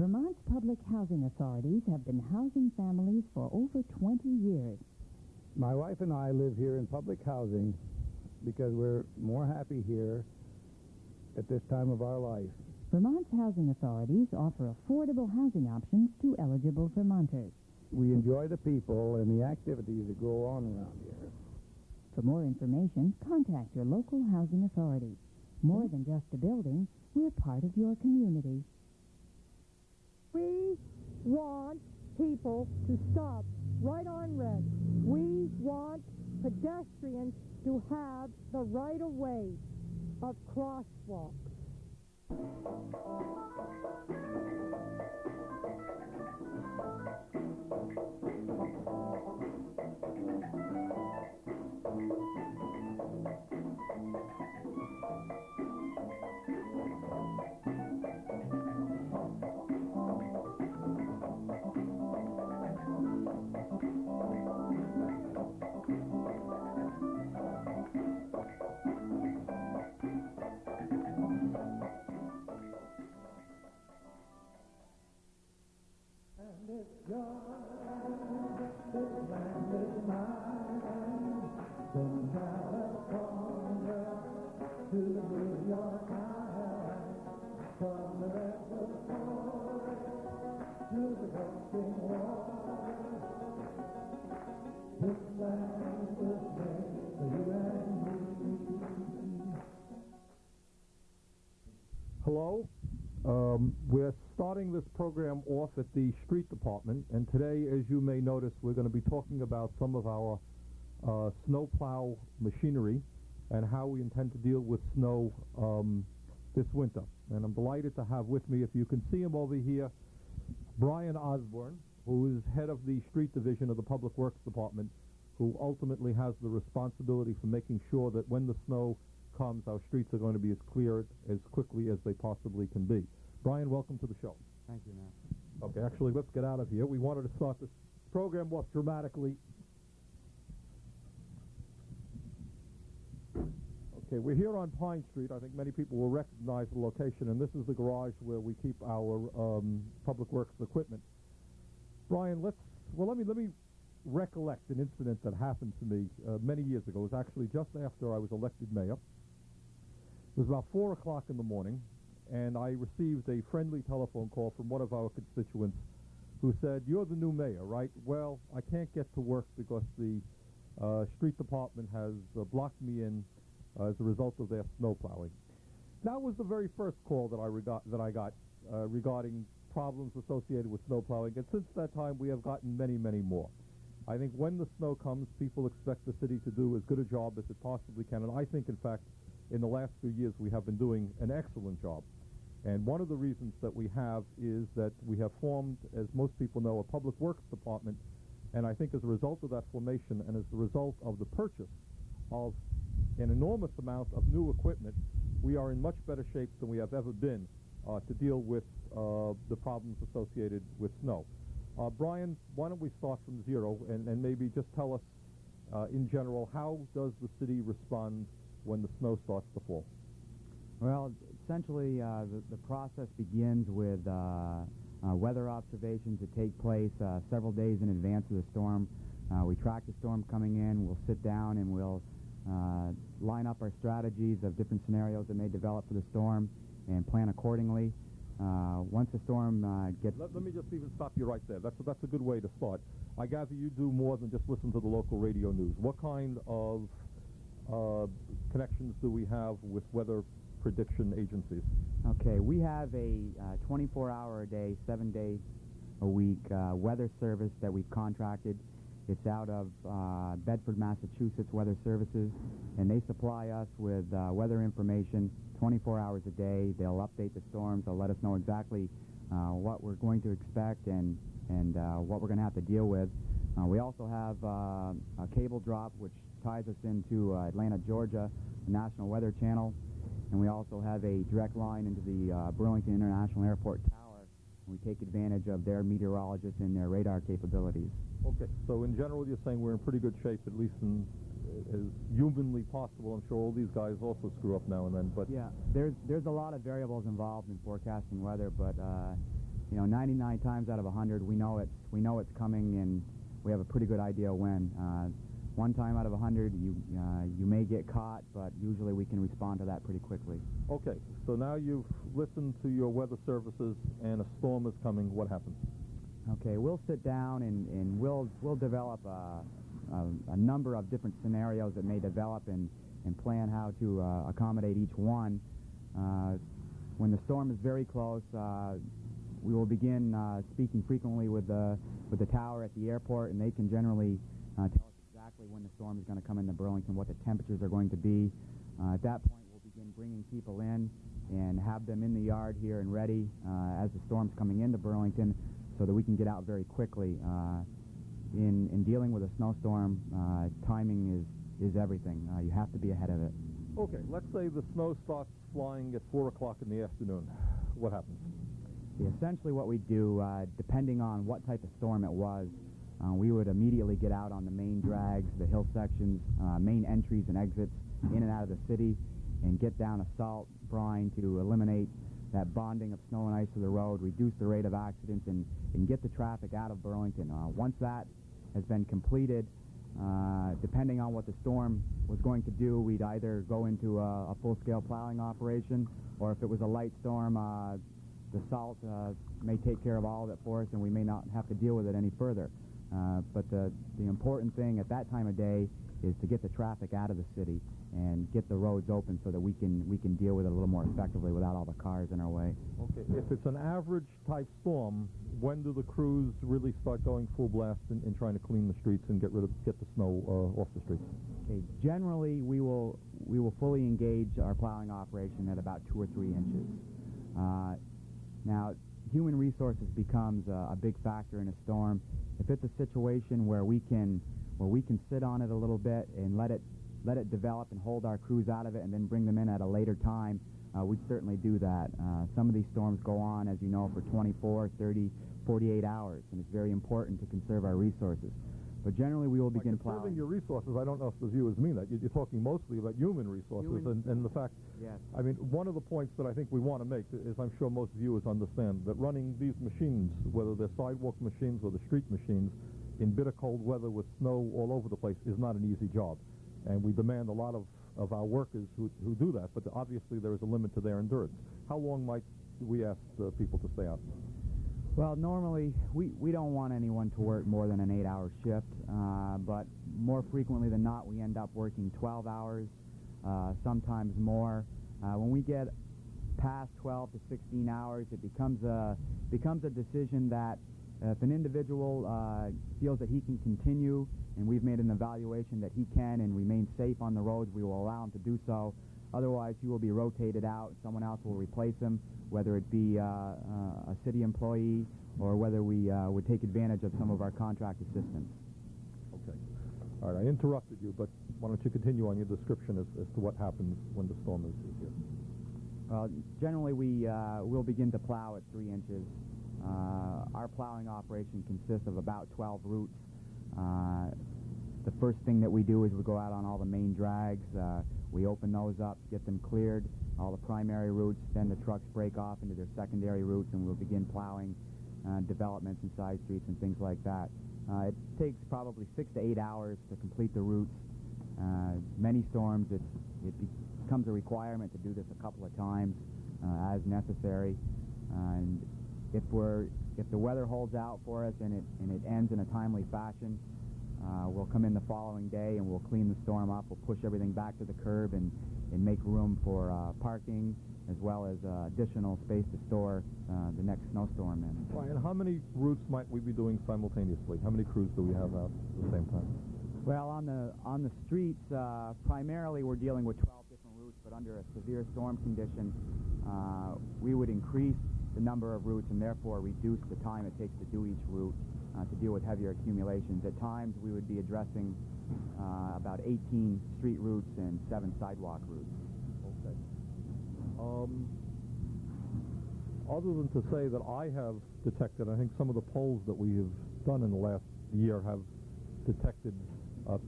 Vermont's public housing authorities have been housing families for over 20 years. My wife and I live here in public housing because we're more happy here at this time of our life. Vermont's housing authorities offer affordable housing options to eligible Vermonters. We enjoy the people and the activities that go on around here. For more information, contact your local housing authority. More than just a building, we're part of your community. We want people to stop right on red. We want pedestrians to have the right-of-way of crosswalks. Hello. We're starting this program off at the street department, and today, as you may notice, we're going to be talking about some of our snowplow machinery and how we intend to deal with snow this winter. And I'm delighted to have with me, if you can see him over here, Bryan Osbourne, who is head of the street division of the Public Works Department, who ultimately has the responsibility for making sure that when the snow comes, our streets are going to be as clear as quickly as they possibly can be. Bryan, welcome to the show. Thank you, Matt. Okay, actually, let's get out of here. We wanted to start this program off dramatically. Okay, we're here on Pine Street. I think many people will recognize the location, and this is the garage where we keep our public works equipment. Bryan, let me recollect an incident that happened to me many years ago. It was actually just after I was elected mayor. It was about 4 o'clock in the morning, and I received a friendly telephone call from one of our constituents who said, "You're the new mayor, right? Well, I can't get to work because the street department has blocked me in as a result of their snow plowing." That was the very first call that I got regarding problems associated with snow plowing, and since that time we have gotten many, many more. I think when the snow comes, people expect the city to do as good a job as it possibly can, and I think, in fact, in the last few years we have been doing an excellent job. And one of the reasons that we have is that we have formed, as most people know, a public works department, and I think as a result of that formation and as a result of the purchase of an enormous amount of new equipment, we are in much better shape than we have ever been to deal with the problems associated with snow. Bryan, why don't we start from zero and maybe just tell us, in general, how does the city respond when the snow starts to fall? Well, essentially, the process begins with weather observations that take place several days in advance of the storm. We track the storm coming in. We'll sit down and we'll line up our strategies of different scenarios that may develop for the storm and plan accordingly. Once the storm gets... Let me just even stop you right there. That's a good way to start. I gather you do more than just listen to the local radio news. What kind of connections do we have with weather prediction agencies? Okay, we have a 24-hour-a-day, 7-day-a-week weather service that we've contracted. It's out of Bedford, Massachusetts Weather Services, and they supply us with weather information 24 hours a day. They'll update the storms. They'll let us know exactly what we're going to expect and what we're going to have to deal with. We also have a cable drop, which ties us into Atlanta, Georgia, the National Weather Channel. And we also have a direct line into the Burlington International Airport Tower. We take advantage of their meteorologists and their radar capabilities. Okay, so in general you're saying we're in pretty good shape, at least in as humanly possible. I'm sure all these guys also screw up now and then, but... Yeah, there's a lot of variables involved in forecasting weather, but 99 times out of 100, we know it's coming, and we have a pretty good idea when. One time out of 100, you may get caught, but usually we can respond to that pretty quickly. Okay, so now you've listened to your weather services, and a storm is coming. What happens? Okay, we'll sit down and we'll develop a number of different scenarios that may develop and plan how to accommodate each one. When the storm is very close, we will begin speaking frequently with the tower at the airport, and they can generally tell us exactly when the storm is going to come into Burlington, what the temperatures are going to be. At that point, we'll begin bringing people in and have them in the yard here and ready as the storm's coming into Burlington, so that we can get out very quickly. In dealing with a snowstorm, timing is everything. You have to be ahead of it. Okay, let's say the snow starts flying at 4 o'clock in the afternoon. What happens? Essentially what we do, depending on what type of storm it was, we would immediately get out on the main drags, the hill sections, main entries and exits in and out of the city, and get down a salt brine to eliminate that bonding of snow and ice to the road, reduce the rate of accidents, and get the traffic out of Burlington. Once that has been completed, depending on what the storm was going to do, we'd either go into a full-scale plowing operation, or if it was a light storm, the salt may take care of all of it for us, and we may not have to deal with it any further. But the important thing at that time of day is to get the traffic out of the city and get the roads open so that we can deal with it a little more effectively without all the cars in our way. Okay, if it's an average type storm, when do the crews really start going full blast in trying to clean the streets and get the snow off the streets? Okay, generally we will fully engage our plowing operation at about 2 or 3 inches. Now, human resources becomes a big factor in a storm. If it's a situation where we can sit on it a little bit and let it develop and hold our crews out of it and then bring them in at a later time, we'd certainly do that. Some of these storms go on, as you know, for 24, 30, 48 hours, and it's very important to conserve our resources. But generally, we will begin plowing. Conserving your resources, I don't know if the viewers mean that. You're talking mostly about human resources and the fact, yes. I mean, one of the points that I think we want to make is, I'm sure most viewers understand, that running these machines, whether they're sidewalk machines or the street machines, in bitter cold weather with snow all over the place is not an easy job. And we demand a lot of our workers who do that, but obviously there is a limit to their endurance. How long might we ask people to stay out? Well, normally we don't want anyone to work more than an 8-hour shift, but more frequently than not we end up working 12 hours, sometimes more. When we get past 12 to 16 hours, it becomes a decision that if an individual feels that he can continue, and we've made an evaluation that he can and remain safe on the roads, we will allow him to do so. Otherwise, he will be rotated out. Someone else will replace him, whether it be a city employee or whether we would take advantage of some of our contract assistants. Okay. All right, I interrupted you, but why don't you continue on your description as to what happens when the storm is here? Well, generally we'll begin to plow at 3 inches. Our plowing operation consists of about 12 routes. The first thing that we do is we go out on all the main drags. We open those up, get them cleared, all the primary routes, then the trucks break off into their secondary routes, and we'll begin plowing developments and side streets and things like that. It takes probably 6 to 8 hours to complete the routes. Many storms, it becomes a requirement to do this a couple of times as necessary. And if the weather holds out for us and it ends in a timely fashion, we'll come in the following day and we'll clean the storm up. We'll push everything back to the curb and make room for parking, as well as additional space to store the next snowstorm in. Bryan, how many routes might we be doing simultaneously? How many crews do we have out at the same time? Well, on the streets, primarily we're dealing with 12 different routes, but under a severe storm condition, we would increase the number of routes and therefore reduce the time it takes to do each route to deal with heavier accumulations. At times, we would be addressing about 18 street routes and 7 sidewalk routes. Okay. Other than to say that I have detected, I think some of the polls that we have done in the last year have detected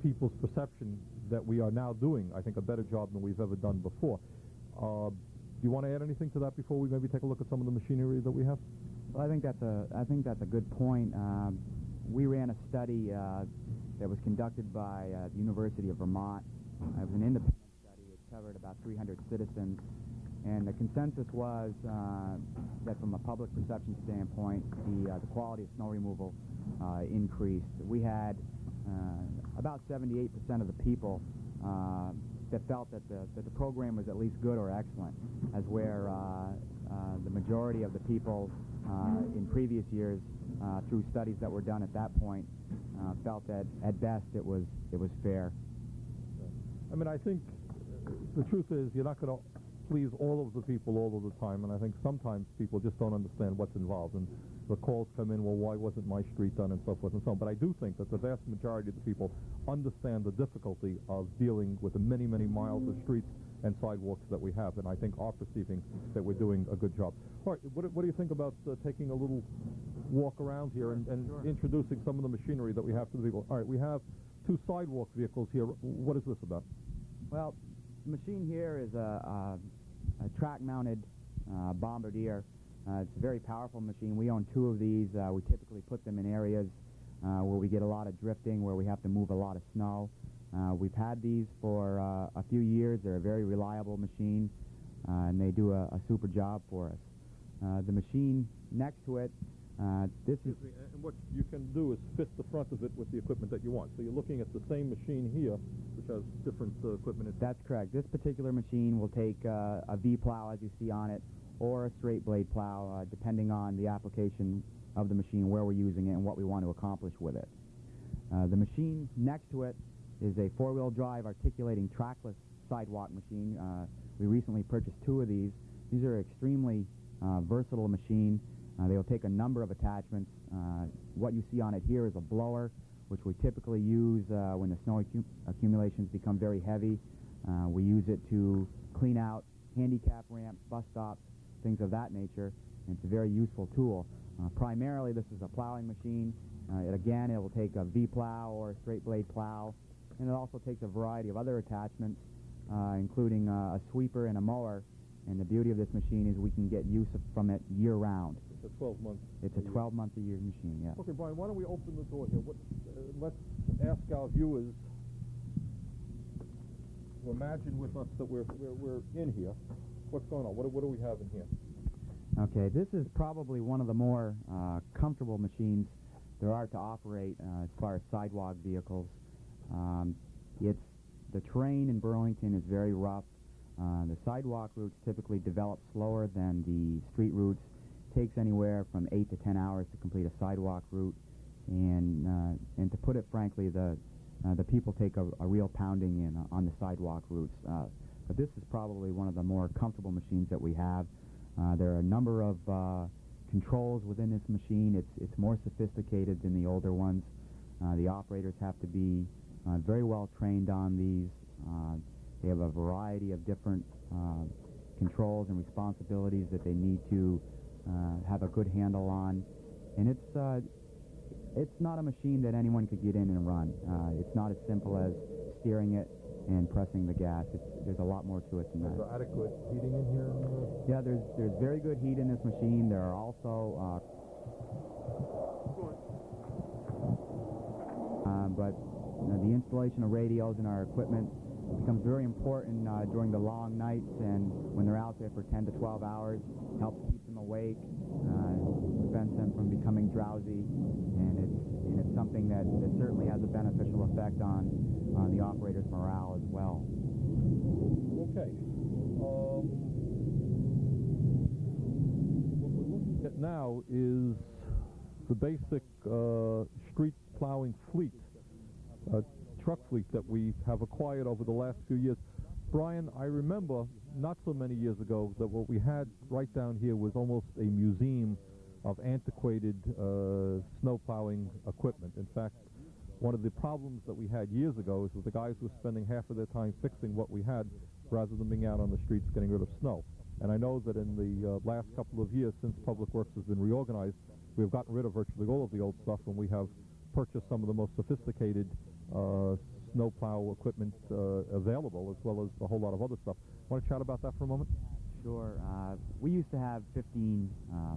people's perception that we are now doing, I think, a better job than we've ever done before. you want to add anything to that before we maybe take a look at some of the machinery that we have? Well, I think that's a good point. We ran a study that was conducted by the University of Vermont. It was an independent study. It covered about 300 citizens, and the consensus was that from a public perception standpoint, the quality of snow removal increased. We had about 78% of the people that felt that the program was at least good or excellent, as where the majority of the people in previous years, through studies that were done at that point, felt that at best it was fair. I mean, I think the truth is you're not going to please all of the people all of the time, and I think sometimes people just don't understand what's involved, and the calls come in, well, why wasn't my street done, and so forth and so on. But I do think that the vast majority of the people understand the difficulty of dealing with the many, many miles of streets and sidewalks that we have, and I think are perceiving that we're doing a good job. All right, what do you think about taking a little walk around here and Sure. introducing some of the machinery that we have to the people? All right, we have 2 sidewalk vehicles here. What is this about? Well, the machine here is a track-mounted Bombardier. It's a very powerful machine. We own 2 of these. We typically put them in areas where we get a lot of drifting, where we have to move a lot of snow. We've had these for a few years. They're a very reliable machine, and they do a super job for us. The machine next to it, this is... And what you can do is fit the front of it with the equipment that you want. So you're looking at the same machine here, which has different equipment. That's correct. This particular machine will take a V-plow, as you see on it, or a straight blade plow, depending on the application of the machine, where we're using it, and what we want to accomplish with it. The machine next to it is a 4-wheel drive articulating trackless sidewalk machine. We recently purchased 2 of these. These are extremely versatile machine. They will take a number of attachments. What you see on it here is a blower, which we typically use when the snow accumulations become very heavy. We use it to clean out handicap ramps, bus stops, things of that nature, and it's a very useful tool. Primarily, this is a plowing machine. It will take a V-plow or a straight blade plow, and it also takes a variety of other attachments, including a sweeper and a mower. And the beauty of this machine is we can get use from it year-round. It's a 12-month. It's a 12-month-a-year machine, yeah. Okay, Brian, why don't we open the door here? Let's ask our viewers to imagine with us that we're in here. What's going on? What do we have in here? Okay, this is probably one of the more comfortable machines there are to operate as far as sidewalk vehicles. The terrain in Burlington is very rough. The sidewalk routes typically develop slower than the street routes. Takes anywhere from 8 to 10 hours to complete a sidewalk route, and to put it frankly, the people take a real pounding in on the sidewalk routes. But this is probably one of the more comfortable machines that we have. There are a number of controls within this machine. It's more sophisticated than the older ones. The operators have to be very well trained on these. They have a variety of different controls and responsibilities that they need to have a good handle on, and it's not a machine that anyone could get in and run. It's not as simple as steering it and pressing the gas. There's a lot more to it than that. Is there adequate heating in here? Yeah, there's very good heat in this machine. There are also but the installation of radios in our equipment becomes very important during the long nights, and when they're out there for 10 to 12 hours, helps keep them awake, prevents them from becoming drowsy, and it's something that certainly has a beneficial effect on the operator's morale as well. Okay. What we're looking at now is the basic street plowing fleet, truck fleet that we have acquired over the last few years. Brian, I remember not so many years ago that what we had right down here was almost a museum of antiquated snow plowing equipment. In fact, one of the problems that we had years ago is that the guys were spending half of their time fixing what we had rather than being out on the streets getting rid of snow. And I know that in the last couple of years since Public Works has been reorganized, we've gotten rid of virtually all of the old stuff, and we have purchased some of the most sophisticated snowplow equipment available, as well as a whole lot of other stuff. Want to chat about that for a moment? Sure. We used to have 15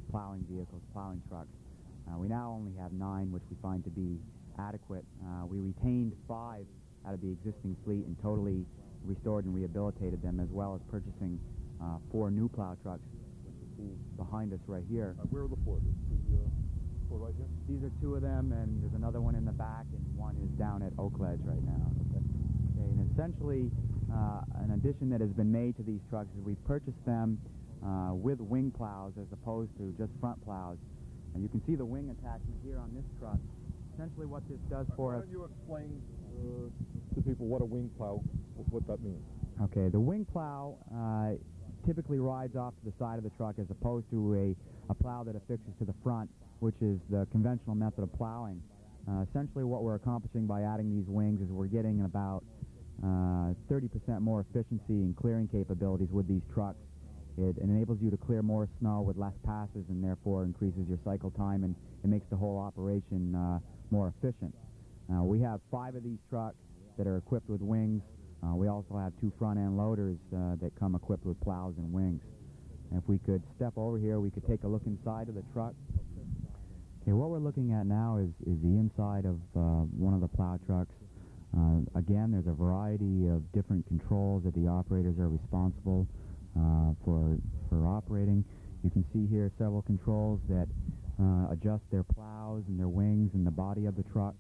plowing vehicles, plowing trucks. We now only have 9, which we find to be adequate. We retained 5 out of the existing fleet and totally restored and rehabilitated them, as well as purchasing 4 new plow trucks behind us right here. Where are the 4? The 4 right here? These are 2 of them, and there's another one in the back, and one is down at Oak Ledge right now. Okay, and essentially, an addition that has been made to these trucks is we've purchased them with wing plows as opposed to just front plows. And you can see the wing attachment here on this truck. Essentially what this does for us... Why don't you explain to people what a wing plow, what that means? Okay, the wing plow typically rides off to the side of the truck as opposed to a plow that affixes to the front, which is the conventional method of plowing. Essentially what we're accomplishing by adding these wings is we're getting about 30% more efficiency and clearing capabilities with these trucks. It enables you to clear more snow with less passes and therefore increases your cycle time, and it makes the whole operation more efficient. We have 5 of these trucks that are equipped with wings. We also have 2 front-end loaders that come equipped with plows and wings. And if we could step over here, we could take a look inside of the truck. Okay, what we're looking at now is the inside of one of the plow trucks. Again, there's a variety of different controls that the operators are responsible for operating. You can see here several controls that adjust their plows and their wings and the body of the truck.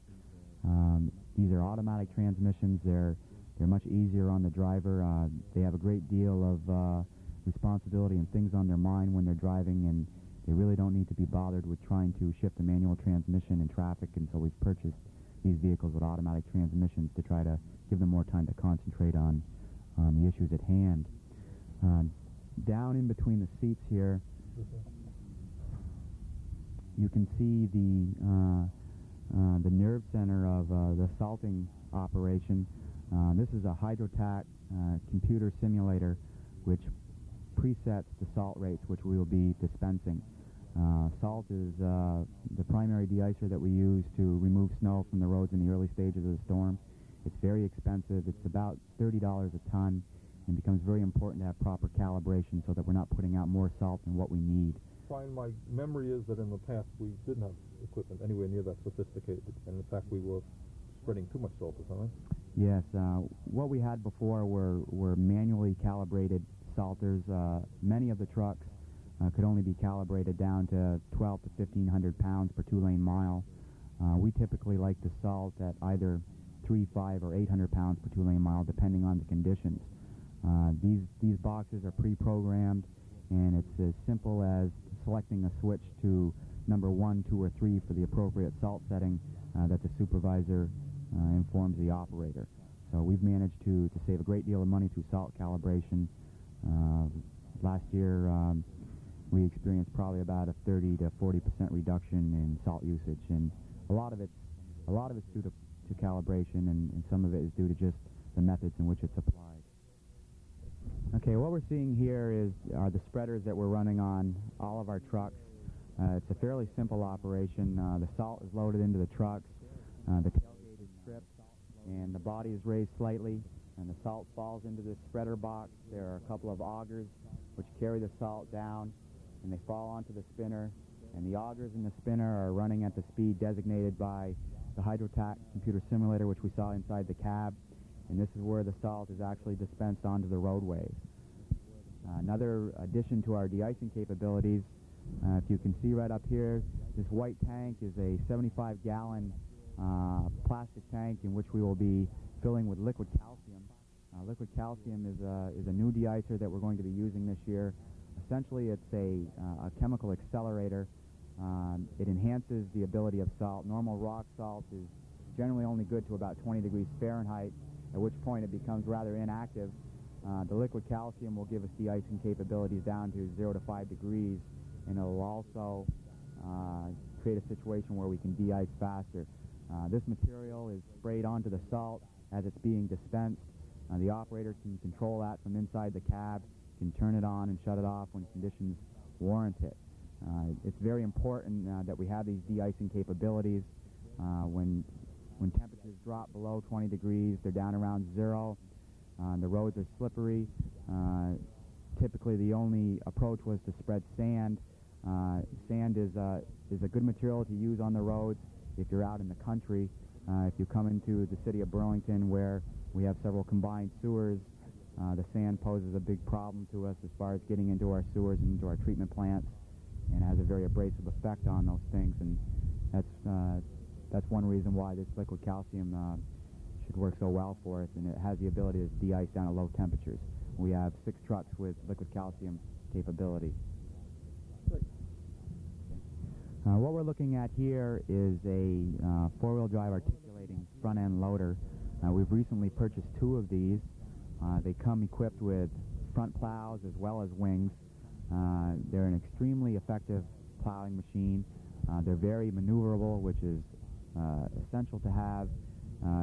These are automatic transmissions. They're much easier on the driver. They have a great deal of responsibility and things on their mind when they're driving, and they really don't need to be bothered with trying to shift a manual transmission in traffic, and so we've purchased these vehicles with automatic transmissions to try to give them more time to concentrate on the issues at hand. Down in between the seats here, you can see the nerve center of the salting operation. This is a Hydrotac computer simulator which presets the salt rates which we will be dispensing. Salt is the primary de-icer that we use to remove snow from the roads in the early stages of the storm. It's very expensive. It's about $30 a ton, and becomes very important to have proper calibration so that we're not putting out more salt than what we need. Brian, my memory is that in the past we didn't have equipment anywhere near that sophisticated, and in fact we were spreading too much salt, is that right? Yes, what we had before were manually calibrated salters. Many of the trucks could only be calibrated down to 12 to 1,500 pounds per 2-lane mile. We typically like to salt at either 3, 5, or 800 pounds per 2-lane mile, depending on the conditions. These boxes are pre-programmed, and it's as simple as selecting a switch to number 1, 2, or 3 for the appropriate salt setting that the supervisor informs the operator. So we've managed to save a great deal of money through salt calibration. Last year we experienced probably about a 30 to 40% reduction in salt usage, and a lot of it's due to calibration, and some of it is due to just the methods in which it's applied. Okay, what we're seeing here are the spreaders that we're running on all of our trucks. It's a fairly simple operation. The salt is loaded into the trucks, the tailgate is stripped, and the body is raised slightly, and the salt falls into this spreader box. There are a couple of augers which carry the salt down, and they fall onto the spinner, and the augers in the spinner are running at the speed designated by the Hydrotac computer simulator, which we saw inside the cab, and this is where the salt is actually dispensed onto the roadways. Another addition to our de-icing capabilities, if you can see right up here, this white tank is a 75-gallon plastic tank in which we will be filling with liquid calcium. Liquid calcium is a new de-icer that we're going to be using this year. Essentially, it's a chemical accelerator. It enhances the ability of salt. Normal rock salt is generally only good to about 20 degrees Fahrenheit, at which point it becomes rather inactive. The liquid calcium will give us de-icing capabilities down to 0 to 5 degrees, and it will also create a situation where we can de-ice faster. This material is sprayed onto the salt as it's being dispensed. The operator can control that from inside the cab, can turn it on and shut it off when conditions warrant it. It's very important that we have these de-icing capabilities. When temperatures drop below 20 degrees, they're down around 0. The roads are slippery. typically the only approach was to spread sand. Sand is a good material to use on the roads if you're out in the country. If you come into the city of Burlington, where we have several combined sewers, the sand poses a big problem to us as far as getting into our sewers and into our treatment plants, and has a very abrasive effect on those things. And that's one reason why this liquid calcium should work so well for us, and it has the ability to de-ice down at low temperatures. We have 6 trucks with liquid calcium capability. What we're looking at here is a four-wheel drive articulating front-end loader. We've recently purchased 2 of these. They come equipped with front plows as well as wings. They're an extremely effective plowing machine. They're very maneuverable, which is essential to have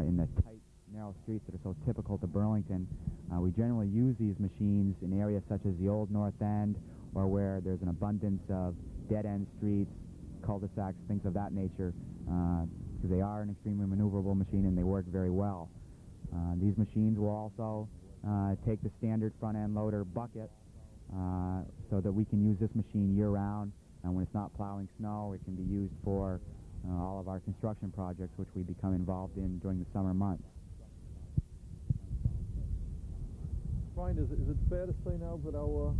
in the tight, narrow streets that are so typical to Burlington. We generally use these machines in areas such as the Old North End, or where there's an abundance of dead-end streets, cul-de-sacs, things of that nature, because they are an extremely maneuverable machine and they work very well. These machines will also take the standard front-end loader bucket, so that we can use this machine year-round, and when it's not plowing snow, it can be used for all of our construction projects, which we become involved in during the summer months. Bryan, is it fair to say now that our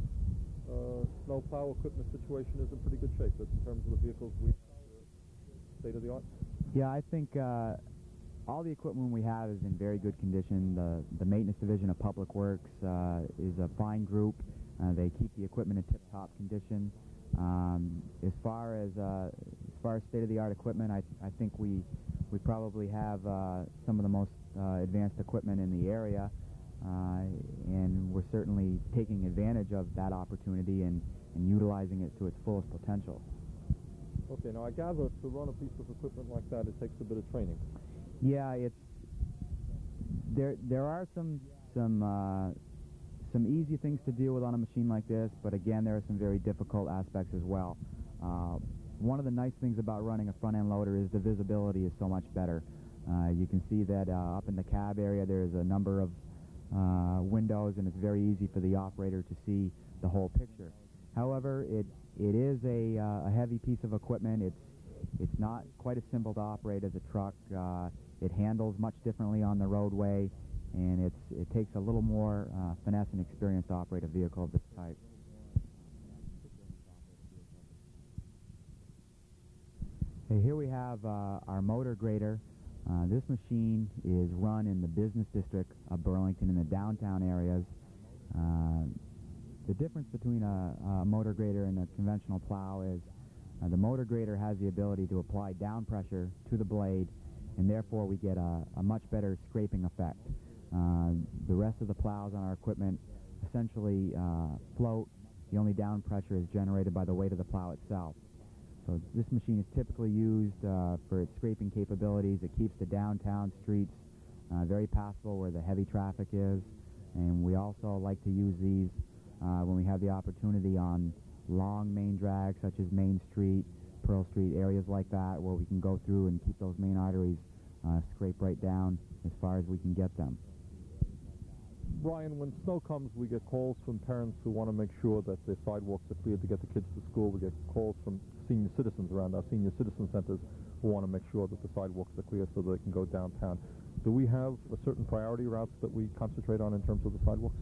snow plow equipment situation is in pretty good shape in terms of the vehicles we state of the art? Yeah, I think all the equipment we have is in very good condition. The maintenance division of Public Works is a fine group. They keep the equipment in tip-top condition. As far as state-of-the-art equipment, I think we probably have some of the most advanced equipment in the area, and we're certainly taking advantage of that opportunity and utilizing it to its fullest potential. Okay, now I gather to run a piece of equipment like that, it takes a bit of training. Yeah, there are some easy things to deal with on a machine like this, but again, there are some very difficult aspects as well. One of the nice things about running a front-end loader is the visibility is so much better. You can see that up in the cab area there's a number of windows, and it's very easy for the operator to see the whole picture. However, it is a heavy piece of equipment. It's not quite as simple to operate as a truck. It handles much differently on the roadway, and it takes a little more finesse and experience to operate a vehicle of this type. Okay, here we have our motor grader. This machine is run in the business district of Burlington in the downtown areas. The difference between a motor grader and a conventional plow is the motor grader has the ability to apply down pressure to the blade, and therefore we get a much better scraping effect. The rest of the plows on our equipment essentially float. The only down pressure is generated by the weight of the plow itself. So this machine is typically used for its scraping capabilities. It keeps the downtown streets very passable where the heavy traffic is, and we also like to use these when we have the opportunity on long main drags such as Main Street, Pearl Street, areas like that, where we can go through and keep those main arteries scraped right down as far as we can get them. Bryan, when snow comes, we get calls from parents who want to make sure that the sidewalks are cleared to get the kids to school. We get calls from senior citizens around our senior citizen centers who want to make sure that the sidewalks are clear so they can go downtown. Do we have a certain priority routes that we concentrate on in terms of the sidewalks?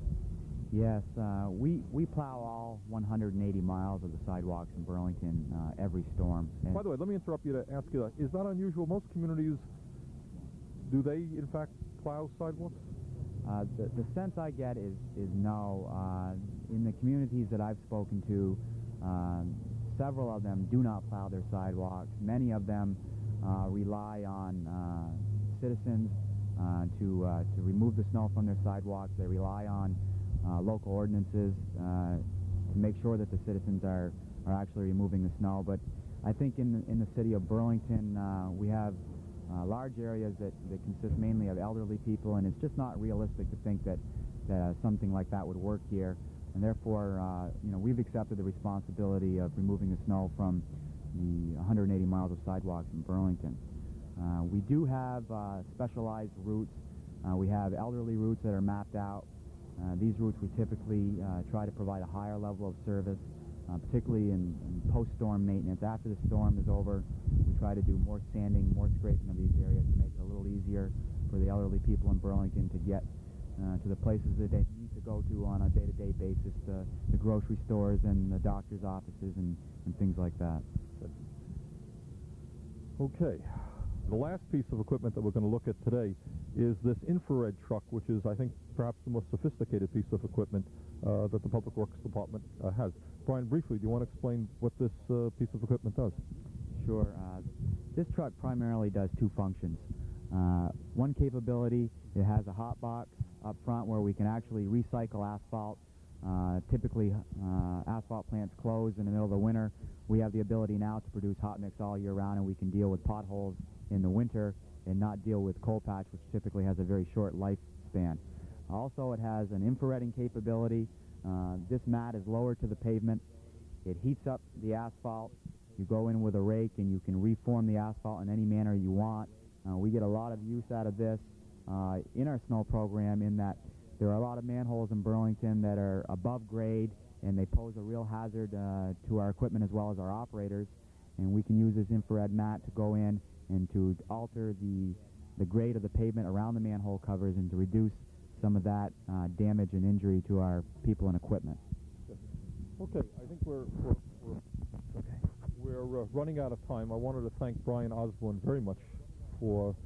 Yes, we plow all 180 miles of the sidewalks in Burlington every storm. And by the way, let me interrupt you to ask you that. Is that unusual? Most communities, do they in fact plow sidewalks? The sense I get is no. In the communities that I've spoken to, several of them do not plow their sidewalks. Many of them rely on citizens to remove the snow from their sidewalks. They rely on local ordinances to make sure that the citizens are actually removing the snow. But I think in the city of Burlington, we have large areas that consist mainly of elderly people, and it's just not realistic to think that something like that would work here. And therefore, we've accepted the responsibility of removing the snow from the 180 miles of sidewalks in Burlington. We do have specialized routes. We have elderly routes that are mapped out These routes we typically try to provide a higher level of service, particularly in post-storm maintenance. After the storm is over, we try to do more sanding, more scraping of these areas to make it a little easier for the elderly people in Burlington to get to the places that they need to go to on a day-to-day basis, the grocery stores and the doctor's offices and things like that. Okay. The last piece of equipment that we're going to look at today is this infrared truck, which is, I think, perhaps the most sophisticated piece of equipment that the Public Works Department has. Brian, briefly, do you want to explain what this piece of equipment does? Sure. This truck primarily does two functions. One capability, it has a hot box up front where we can actually recycle asphalt. Typically, asphalt plants close in the middle of the winter. We have the ability now to produce hot mix all year round, and we can deal with potholes in the winter and not deal with coal patch, which typically has a very short lifespan. Also, it has an infrareding capability. This mat is lowered to the pavement. It heats up the asphalt. You go in with a rake and you can reform the asphalt in any manner you want. We get a lot of use out of this in our snow program, in that there are a lot of manholes in Burlington that are above grade, and they pose a real hazard to our equipment as well as our operators. And we can use this infrared mat to go in and to alter the grade of the pavement around the manhole covers and to reduce some of that damage and injury to our people and equipment. Okay, I think we're running out of time. I wanted to thank Bryan Osbourne very much for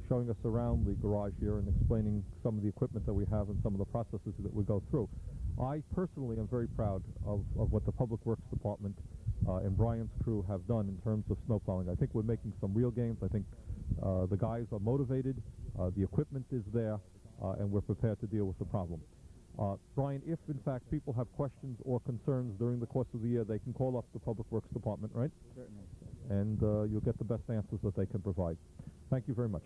showing us around the garage here and explaining some of the equipment that we have and some of the processes that we go through. I personally am very proud of what the Public Works Department and Bryan's crew have done in terms of snow plowing. I think we're making some real gains. I think the guys are motivated, the equipment is there, and we're prepared to deal with the problem. Bryan, if in fact people have questions or concerns during the course of the year, they can call up the Public Works Department, right? Certainly. And you'll get the best answers that they can provide. Thank you very much.